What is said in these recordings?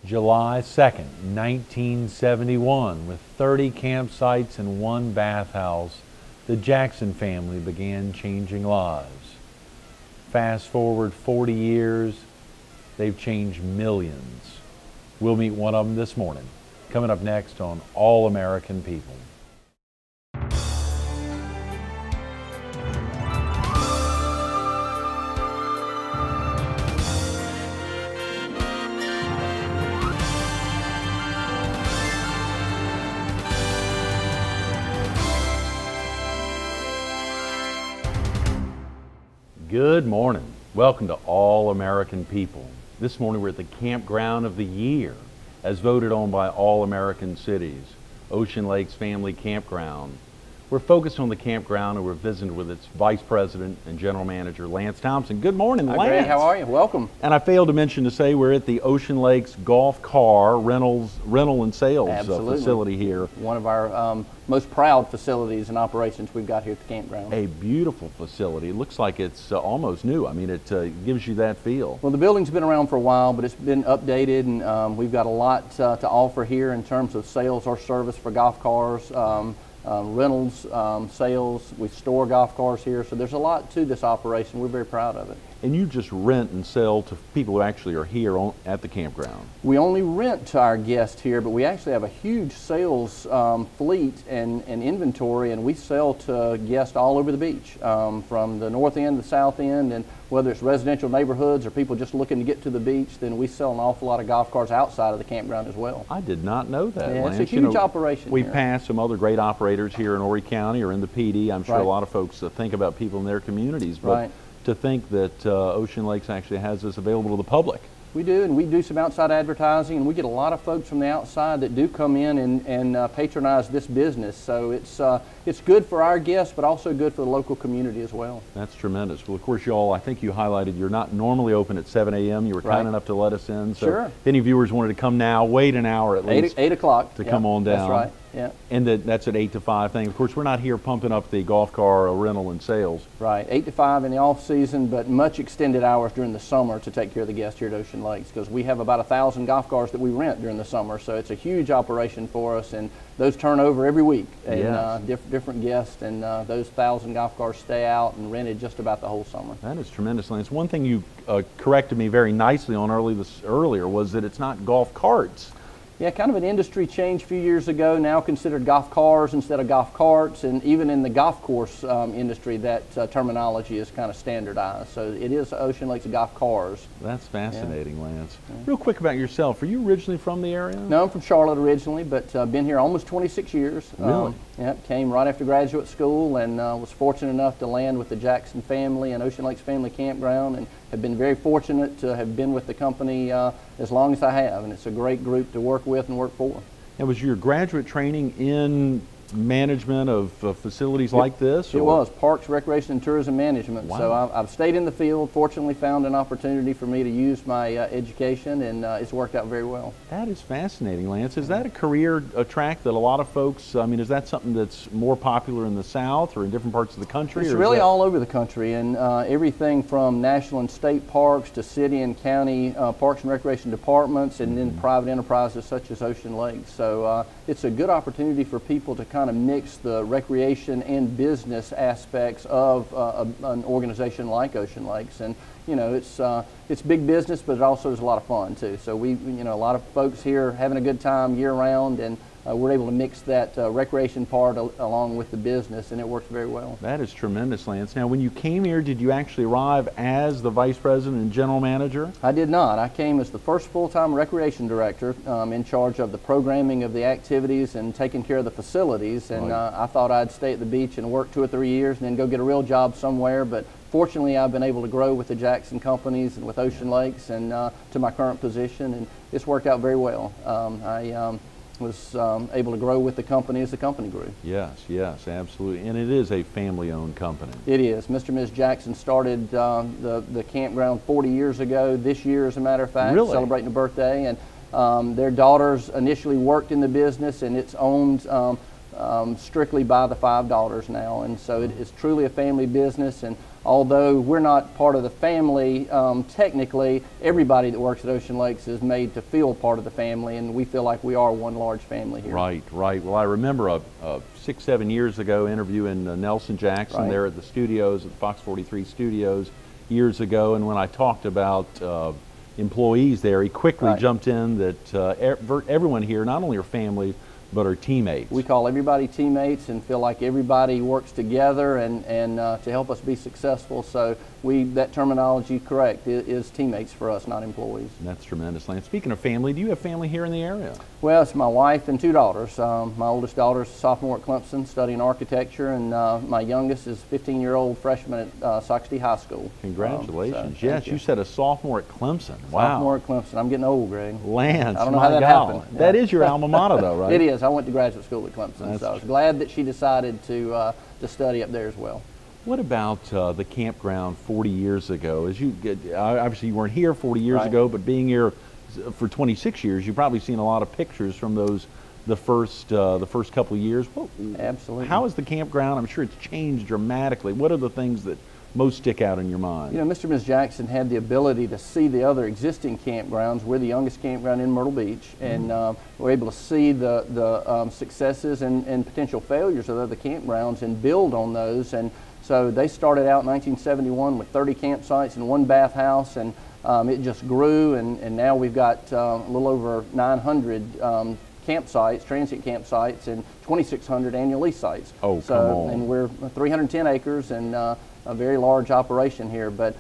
July 2nd, 1971, with 30 campsites and one bathhouse, the Jackson family began changing lives. Fast forward 40 years, they've changed millions. We'll meet one of them this morning, coming up next on All American People. Good morning. Welcome to All American People. This morning we're at the Campground of the Year, as voted on by All American Cities, Ocean Lakes Family Campground. We're focused on the campground and we're visiting with its Vice President and General Manager, Lance Thompson. Good morning, Lance. Hi, Greg. How are you? Welcome. And I failed to mention to say we're at the Ocean Lakes Golf Car rental and sales facility here. One of our most proud facilities and operations we've got here at the campground. A beautiful facility. It looks like it's almost new. I mean, it gives you that feel. Well, the building's been around for a while, but it's been updated, and we've got a lot to offer here in terms of sales or service for golf cars, rentals, sales. We store golf cars here, so there's a lot to this operation. We're very proud of it. And you just rent and sell to people who actually are here at the campground? We only rent to our guests here, but we actually have a huge sales fleet and inventory, and we sell to guests all over the beach, from the north end to the south end, and whether it's residential neighborhoods or people just looking to get to the beach, then we sell an awful lot of golf cars outside of the campground as well. I did not know that, yeah, Lance. It's a huge operation. We pass some other great operators here in Horry County or in the PD. I'm sure right. A lot of folks think about people in their communities, but right. To think that Ocean Lakes actually has this available to the public. We do, and we do some outside advertising, and we get a lot of folks from the outside that do come in and patronize this business. So it's good for our guests, but also good for the local community as well. That's tremendous. Well, of course, y'all, I think you highlighted you're not normally open at 7 a.m. You were kind enough to let us in. So sure. If any viewers wanted to come now, wait an hour at least. 8 o'clock. To come on down. That's right. Yeah. And that's at 8 to 5 thing. Of course, we're not here pumping up the golf car rental and sales. Right, 8 to 5 in the off season, but much extended hours during the summer to take care of the guests here at Ocean Lakes, because we have about 1,000 golf cars that we rent during the summer. So it's a huge operation for us, and those turn over every week. And yes. Different guests, and those 1,000 golf cars stay out and rented just about the whole summer. That is tremendous, Lance. One thing you corrected me very nicely on earlier was that it's not golf carts. Yeah, kind of an industry change a few years ago, now considered golf cars instead of golf carts, and even in the golf course industry, that terminology is kind of standardized. So it is Ocean Lakes Golf Cars. That's fascinating, yeah. Lance. Yeah. Real quick about yourself, are you originally from the area? No, I'm from Charlotte originally, but been here almost 26 years. Really? Yeah, came right after graduate school, and was fortunate enough to land with the Jackson family and Ocean Lakes Family Campground, and have been very fortunate to have been with the company as long as I have, and it's a great group to work with and work for. And was your graduate training in management of facilities like this? It was Parks, Recreation, and Tourism Management. Wow. So I've stayed in the field, fortunately found an opportunity for me to use my education, and it's worked out very well. That is fascinating, Lance. Is that a career track that a lot of folks, I mean, is that something that's more popular in the South or in different parts of the country? It's really all over the country, and everything from national and state parks to city and county parks and recreation departments, and then private enterprises such as Ocean Lakes. So it's a good opportunity for people to kind of mix the recreation and business aspects of an organization like Ocean Lakes, and you know, it's big business, but it also is a lot of fun too. So we, you know, a lot of folks here having a good time year round, and we're able to mix that recreation part along with the business, and it works very well. That is tremendous, Lance. Now, when you came here, did you actually arrive as the Vice President and General Manager? I did not. I came as the first full-time recreation director, in charge of the programming of the activities and taking care of the facilities, and I thought I'd stay at the beach and work 2 or 3 years and then go get a real job somewhere, but fortunately I've been able to grow with the Jackson companies and with Ocean Lakes, and to my current position, and it's worked out very well. I was able to grow with the company as the company grew. Yes, yes, absolutely. And it is a family-owned company. It is. Mr. and Ms. Jackson started the campground 40 years ago, this year as a matter of fact, really? Celebrating a birthday. And their daughters initially worked in the business, and it's owned strictly by the 5 daughters now. And so it's truly a family business, and although we're not part of the family, technically, everybody that works at Ocean Lakes is made to feel part of the family, and we feel like we are one large family here. Right, right. Well, I remember 6-7 years ago interviewing Nelson Jackson there at the studios, at the Fox 43 studios years ago, and when I talked about employees there, he quickly jumped in that everyone here, not only are family, but are teammates. We call everybody teammates and feel like everybody works together and to help us be successful. So that terminology, correct, is teammates for us, not employees. And that's tremendous, Lance. Speaking of family, do you have family here in the area? Well, it's my wife and 2 daughters. My oldest daughter is a sophomore at Clemson studying architecture, and my youngest is a 15-year-old freshman at Socksteady High School. Congratulations. Yes, you said a sophomore at Clemson. Wow. Sophomore at Clemson. I'm getting old, Greg. Lance, I don't know how that happened. That is your alma mater, though, right? It is. I went to graduate school at Clemson, so I was glad that she decided to study up there as well. What about the campground 40 years ago? Obviously you weren't here 40 years ago, but being here for 26 years, you've probably seen a lot of pictures from the first couple of years. Absolutely. How is the campground? I'm sure it's changed dramatically. What are the things that most stick out in your mind? You know, Mr. and Ms. Jackson had the ability to see the other existing campgrounds. We're the youngest campground in Myrtle Beach, and we're able to see the successes and potential failures of other campgrounds and build on those. And so they started out in 1971 with 30 campsites and 1 bathhouse, and it just grew, and now we've got a little over 900 campsites, transient campsites, and 2,600 annual lease sites. Oh, come on. And we're 310 acres and a very large operation here. But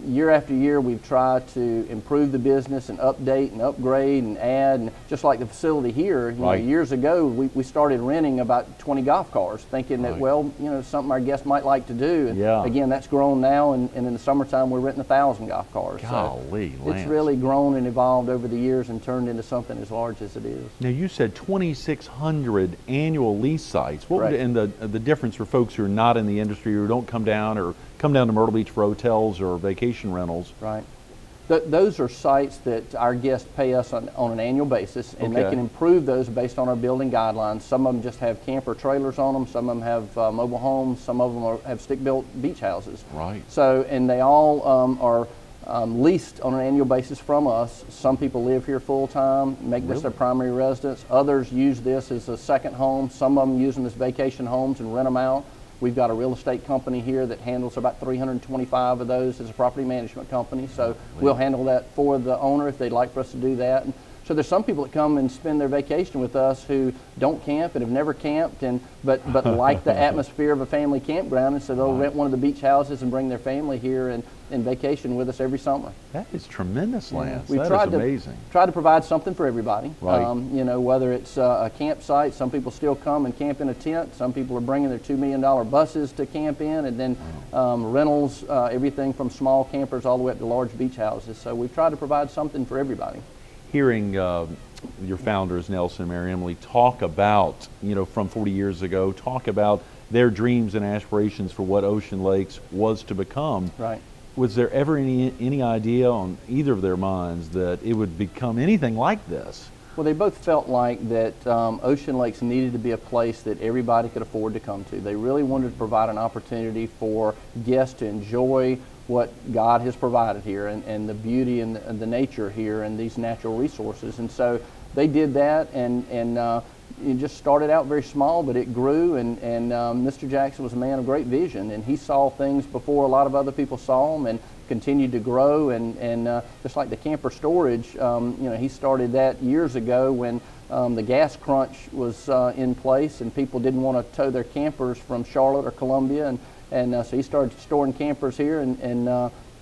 year after year, we've tried to improve the business and update and upgrade and add. And just like the facility here, you know, years ago, we started renting about 20 golf cars, thinking that, well, you know, something our guests might like to do. And again, that's grown now, and in the summertime, we're renting 1,000 golf cars. Golly, so it's really grown and evolved over the years and turned into something as large as it is. Now, you said 2,600 annual lease sites. What would, and the difference for folks who are not in the industry, who don't come down to Myrtle Beach for hotels or vacation rentals? Right. Those are sites that our guests pay us on an annual basis, and they can improve those based on our building guidelines. Some of them just have camper trailers on them, some of them have mobile homes, some of them have stick-built beach houses. Right. So, and they all are leased on an annual basis from us. Some people live here full-time, make this their primary residence. Others use this as a second home. Some of them use them as vacation homes and rent them out. We've got a real estate company here that handles about 325 of those as a property management company. So we'll handle that for the owner if they'd like for us to do that. And so there's some people that come and spend their vacation with us who don't camp and have never camped, but like the atmosphere of a family campground, and so they'll rent one of the beach houses and bring their family here and vacation with us every summer. That is tremendous, Lance. We've That is amazing. Tried to provide something for everybody. Right. You know, whether it's a campsite, some people still come and camp in a tent. Some people are bringing their $2 million buses to camp in, and then rentals, everything from small campers all the way up to large beach houses. So we've tried to provide something for everybody. Hearing your founders, Nelson and Mary Emily, talk about, you know, from 40 years ago, talk about their dreams and aspirations for what Ocean Lakes was to become. Right. Was there ever any idea on either of their minds that it would become anything like this? Well, they both felt like that Ocean Lakes needed to be a place that everybody could afford to come to. They really wanted to provide an opportunity for guests to enjoy what God has provided here and the beauty and the nature here and these natural resources. And so they did that, and it just started out very small, but it grew, and Mr. Jackson was a man of great vision, and he saw things before a lot of other people saw them and continued to grow. And just like the camper storage, you know, he started that years ago when the gas crunch was in place and people didn't want to tow their campers from Charlotte or Columbia, and so he started storing campers here, and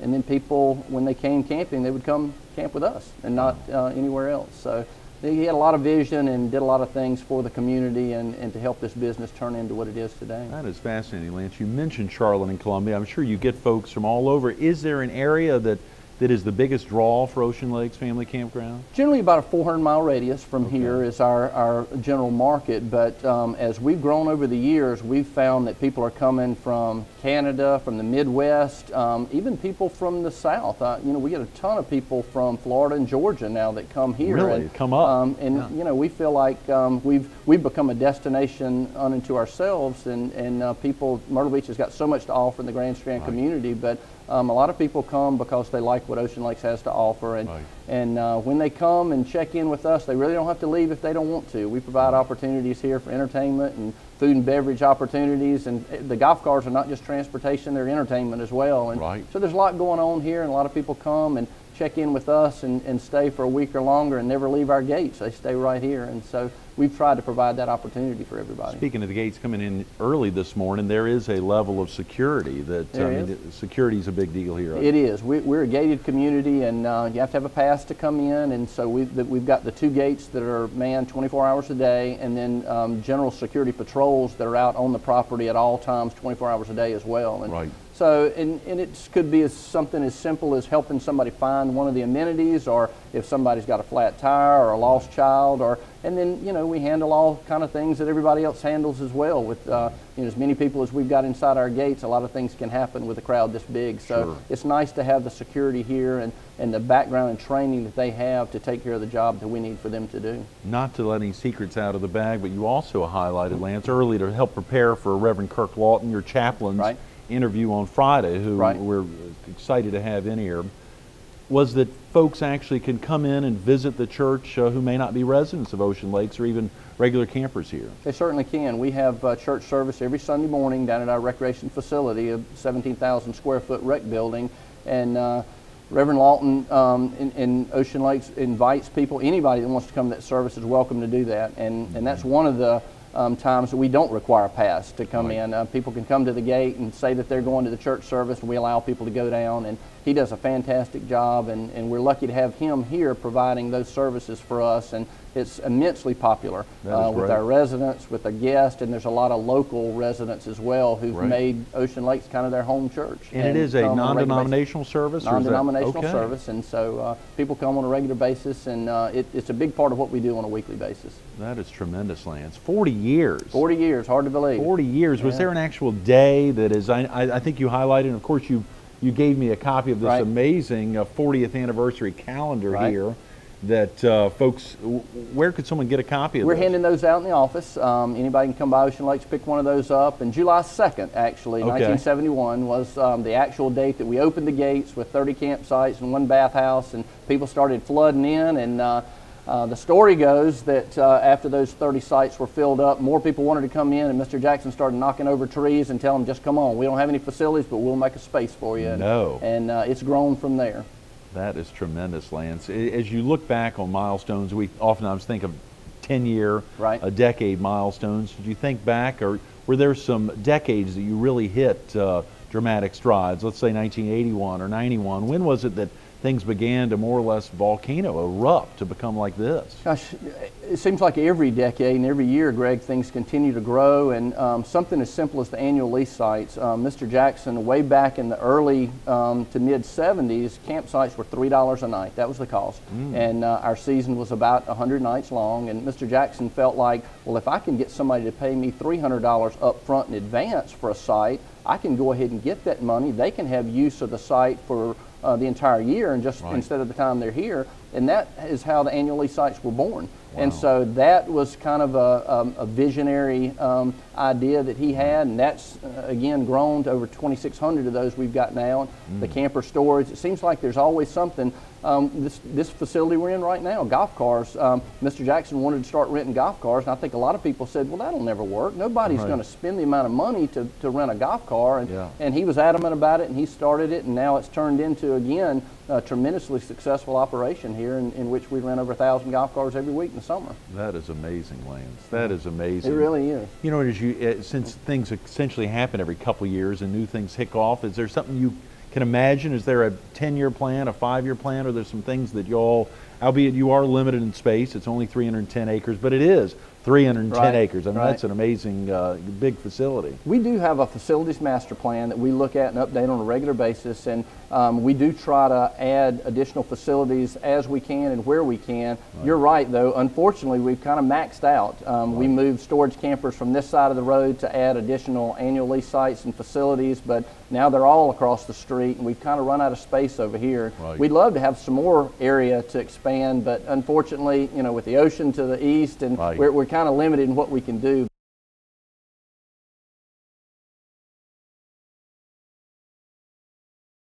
then people, when they came camping, they would come camp with us and not anywhere else. So he had a lot of vision and did a lot of things for the community and to help this business turn into what it is today. That is fascinating, Lance. You mentioned Charlotte and Columbia. I'm sure you get folks from all over. Is there an area that that is the biggest draw for Ocean Lakes Family Campground? Generally about a 400-mile radius from here is our general market, but as we've grown over the years, we've found that people are coming from Canada, from the Midwest, even people from the South. You know, we get a ton of people from Florida and Georgia now that come here. Really? And, come up. You know, we feel like we've become a destination unto ourselves, and people, Myrtle Beach has got so much to offer in the Grand Strand community, but a lot of people come because they like what Ocean Lakes has to offer, and when they come and check in with us, they really don't have to leave if they don't want to. We provide opportunities here for entertainment and food and beverage opportunities, and the golf cars are not just transportation, they're entertainment as well. And so there's a lot going on here, and a lot of people come and check in with us and stay for a week or longer and never leave our gates. They stay right here, and so we've tried to provide that opportunity for everybody. Speaking of the gates coming in early this morning, there is a level of security that security is a big deal here. It is. We're a gated community, and you have to have a pass to come in, and so we've got the 2 gates that are manned 24 hours a day, and then general security patrols that are out on the property at all times 24 hours a day as well. And so, and it could be something as simple as helping somebody find one of the amenities, or if somebody's got a flat tire or a lost child, and then, you know, we handle all kind of things that everybody else handles as well. With you know, as many people as we've got inside our gates, a lot of things can happen with a crowd this big. So it's nice to have the security here and the background and training that they have to take care of the job that we need for them to do. Not to let any secrets out of the bag, but you also highlighted, Lance, early to help prepare for Reverend Kirk Lawton, your chaplain's interview on Friday, who we're excited to have in here, was that folks actually can come in and visit the church who may not be residents of Ocean Lakes or even regular campers here. They certainly can. We have church service every Sunday morning down at our recreation facility, a 17,000 square foot rec building, and Reverend Lawton in Ocean Lakes invites people, anybody that wants to come to that service is welcome to do that, and that's one of the times that we don't require a pass to come in. People can come to the gate and say that they're going to the church service, and we allow people to go down, and he does a fantastic job, and we're lucky to have him here providing those services for us, and it's immensely popular with our residents, with the guests, and there's a lot of local residents as well who've made Ocean Lakes kind of their home church. And it is a non-denominational service? Non-denominational service, and so people come on a regular basis, and it's a big part of what we do on a weekly basis. That is tremendous, Lance. 40 years. 40 years, hard to believe. 40 years. Was there an actual day that is, I think you highlighted, and of course you gave me a copy of this amazing 40th anniversary calendar here that folks, where could someone get a copy of We're this? handing those out in the office. Anybody can come by Ocean Lakes, pick one of those up. And July 2nd, actually, 1971, was the actual date that we opened the gates with 30 campsites and 1 bathhouse, and people started flooding in. And the story goes that after those 30 sites were filled up, more people wanted to come in, and Mr. Jackson started knocking over trees and telling them, just come on. We don't have any facilities, but we'll make a space for you. And it's grown from there. That is tremendous, Lance. As you look back on milestones, we oftentimes think of 10-year, a decade milestones. Did you think back, or were there some decades that you really hit dramatic strides? Let's say 1981 or 91. When was it that things began to more or less volcano erupt to become like this? Gosh, it seems like every decade and every year, Greg, things continue to grow, and something as simple as the annual lease sites. Mr. Jackson, way back in the early to mid-70s, campsites were $3 a night. That was the cost. And our season was about 100 nights long, and Mr. Jackson felt like, well, if I can get somebody to pay me $300 up front in advance for a site, I can go ahead and get that money. They can have use of the site for the entire year, and just instead of the time they're here, and that is how the annual lease sites were born. And so that was kind of a visionary idea that he had, and that's again grown to over 2,600 of those we've got now. The camper storage, it seems like there's always something. This facility we're in right now, golf cars, Mr. Jackson wanted to start renting golf cars, and I think a lot of people said, well, that'll never work. Nobody's going to spend the amount of money to rent a golf car, and he was adamant about it, and he started it, and now it's turned into, again, a tremendously successful operation here in which we rent over 1,000 golf cars every week in the summer. That is amazing, Lance. That is amazing. It really is. You know, since things essentially happen every couple of years and new things kick off, is there something you can imagine? Is there a 10-year plan, a 5-year plan, or there's some things that y'all albeit you are limited in space. It's only 310 acres, but it is 310 acres. I mean, that's an amazing big facility. We do have a facilities master plan that we look at and update on a regular basis, and we do try to add additional facilities as we can and where we can. Right. You're right, though. Unfortunately, we've kind of maxed out. We moved storage campers from this side of the road to add additional annual lease sites and facilities, but now they're all across the street, and we've kind of run out of space over here. Right. We'd love to have some more area to expand, but unfortunately, you know, with the ocean to the east, and we're kind of limited in what we can do.